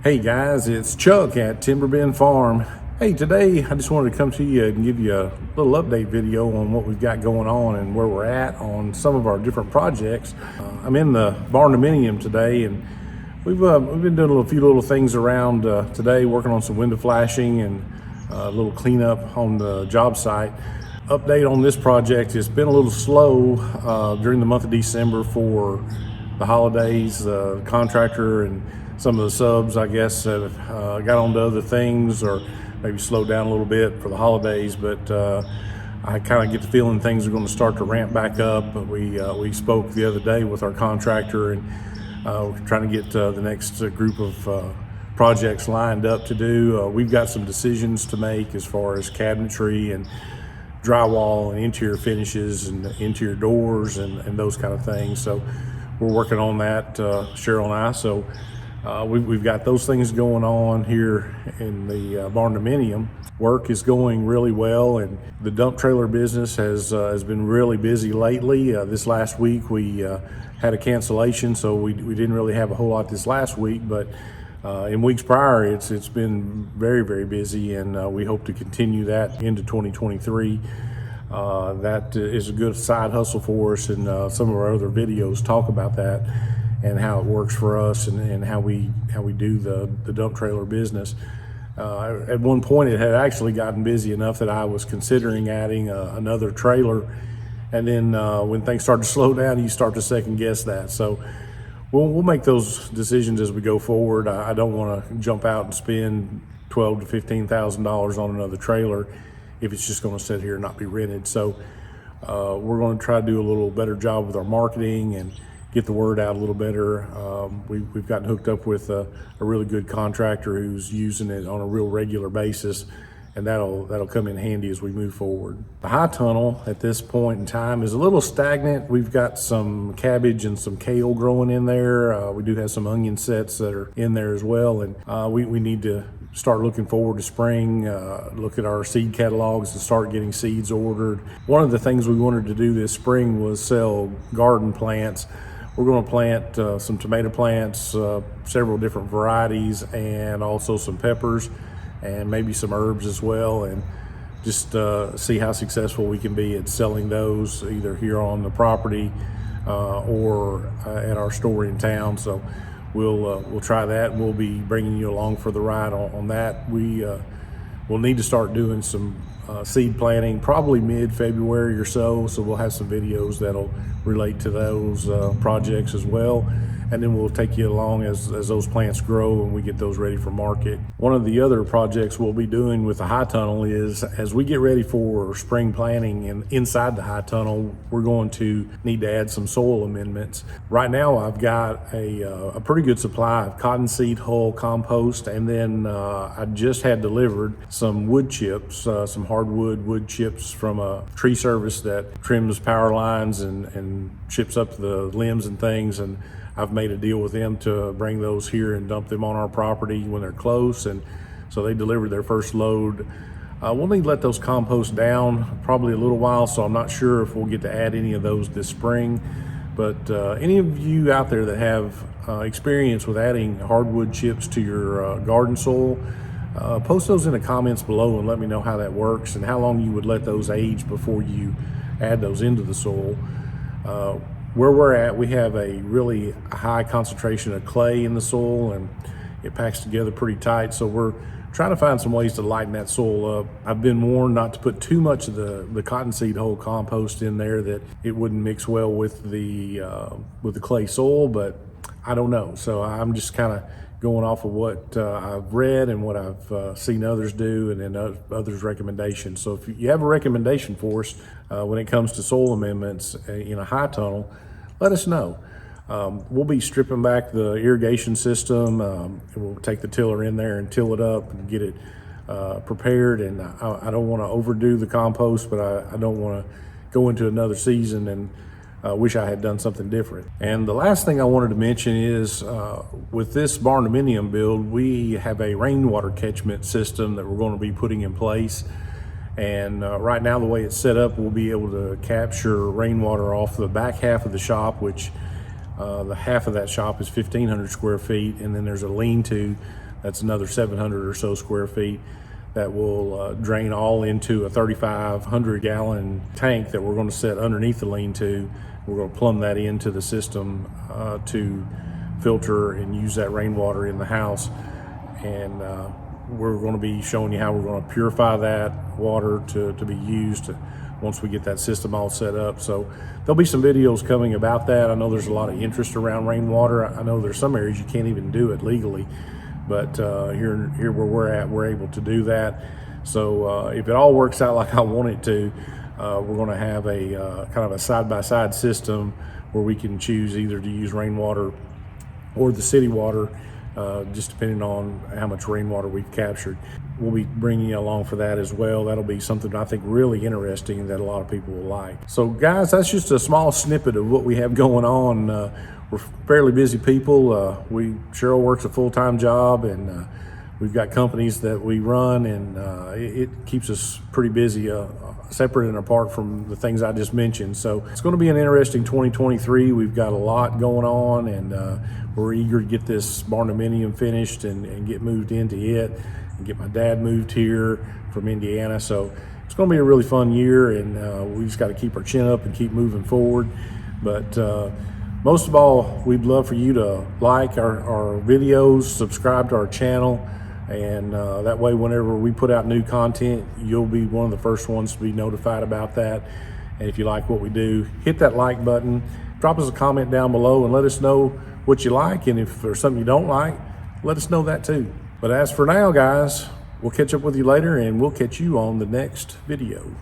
Hey guys, it's Chuck at Timberbend Farm. Hey, today I just wanted to come to you and give you a little update video on what we've got going on and where we're at on some of our different projects. I'm in the barn dominium today, and we've been doing a few little things around today, working on some window flashing and a little cleanup on the job site. Update on this project: it's been a little slow during the month of December for the holidays. The contractor and some of the subs, I guess, have got on to other things or maybe slowed down a little bit for the holidays, but I kind of get the feeling things are going to start to ramp back up. We spoke the other day with our contractor, and we're trying to get the next group of projects lined up to do. We've got some decisions to make as far as cabinetry and drywall and interior finishes and interior doors and those kind of things. So we're working on that, Cheryl and I. So we've got those things going on here in the barn dominium. Work is going really well, and the dump trailer business has been really busy lately. This last week we had a cancellation, so we didn't really have a whole lot this last week, but in weeks prior it's been very, very busy, and we hope to continue that into 2023. That is a good side hustle for us, and some of our other videos talk about that and how it works for us and how we do the dump trailer business. At one point it had actually gotten busy enough that I was considering adding another trailer, and then when things start to slow down, you start to second guess that. So we'll make those decisions as we go forward. I don't want to jump out and spend $12,000 to $15,000 on another trailer if it's just going to sit here and not be rented. So we're going to try to do a little better job with our marketing and get the word out a little better. We've gotten hooked up with a really good contractor who's using it on a real regular basis, and that'll come in handy as we move forward. The high tunnel at this point in time is a little stagnant. We've got some cabbage and some kale growing in there. We do have some onion sets that are in there as well, and we need to start looking forward to spring, look at our seed catalogs and start getting seeds ordered. One of the things we wanted to do this spring was sell garden plants. We're going to plant some tomato plants, several different varieties, and also some peppers and maybe some herbs as well, and just see how successful we can be at selling those either here on the property or at our store in town. So we'll try that. We'll be bringing you along for the ride on that. We'll need to start doing some seed planting probably mid-February or so we'll have some videos that'll relate to those projects as well, and then we'll take you along as those plants grow and we get those ready for market. One of the other projects we'll be doing with the high tunnel is, as we get ready for spring planting and inside the high tunnel, we're going to need to add some soil amendments. Right now I've got a pretty good supply of cottonseed hull compost, and then I just had delivered some wood chips, some hardwood wood chips from a tree service that trims power lines and chips up the limbs and things, and I've made a deal with them to bring those here and dump them on our property when they're close, and so they delivered their first load. We'll need to let those compost down probably a little while, so I'm not sure if we'll get to add any of those this spring. But any of you out there that have experience with adding hardwood chips to your garden soil, post those in the comments below and let me know how that works and how long you would let those age before you add those into the soil. Where we're at, we have a really high concentration of clay in the soil, and it packs together pretty tight, so we're trying to find some ways to lighten that soil up. I've been warned not to put too much of the cottonseed hull compost in there, that it wouldn't mix well with the clay soil, but I don't know. So I'm just kind of going off of what I've read and what I've seen others do, and then others' recommendations. So if you have a recommendation for us when it comes to soil amendments in a high tunnel, let us know. We'll be stripping back the irrigation system. We'll take the tiller in there and till it up and get it prepared. And I don't want to overdo the compost, but I don't want to go into another season and wish I had done something different. And the last thing I wanted to mention is with this barn dominium build, we have a rainwater catchment system that we're going to be putting in place. And right now, the way it's set up, we'll be able to capture rainwater off the back half of the shop, which the half of that shop is 1,500 square feet, and then there's a lean-to That's another 700 or so square feet that will drain all into a 3,500 gallon tank that we're going to set underneath the lean-to. We're going to plumb that into the system to filter and use that rainwater in the house. And we're going to be showing you how we're going to purify that water to be used once we get that system all set up. So there'll be some videos coming about that. I know there's a lot of interest around rainwater. I know there's some areas you can't even do it legally, but here where we're at, we're able to do that. So if it all works out like I want it to, we're going to have a kind of a side-by-side system where we can choose either to use rainwater or the city water, just depending on how much rainwater we've captured. We'll be bringing you along for that as well. That'll be something I think really interesting that a lot of people will like. So guys, that's just a small snippet of what we have going on. We're fairly busy people. Cheryl works a full-time job, and we've got companies that we run, and it keeps us pretty busy, separate and apart from the things I just mentioned. So it's going to be an interesting 2023. We've got a lot going on, and we're eager to get this barndominium finished and get moved into it, and get my dad moved here from Indiana. So it's going to be a really fun year, and we just got to keep our chin up and keep moving forward. But most of all, we'd love for you to like our videos, subscribe to our channel, and that way whenever we put out new content, you'll be one of the first ones to be notified about that. And if you like what we do, hit that like button, drop us a comment down below and let us know what you like, and if there's something you don't like, let us know that too. But as for now, guys, we'll catch up with you later, and we'll catch you on the next video.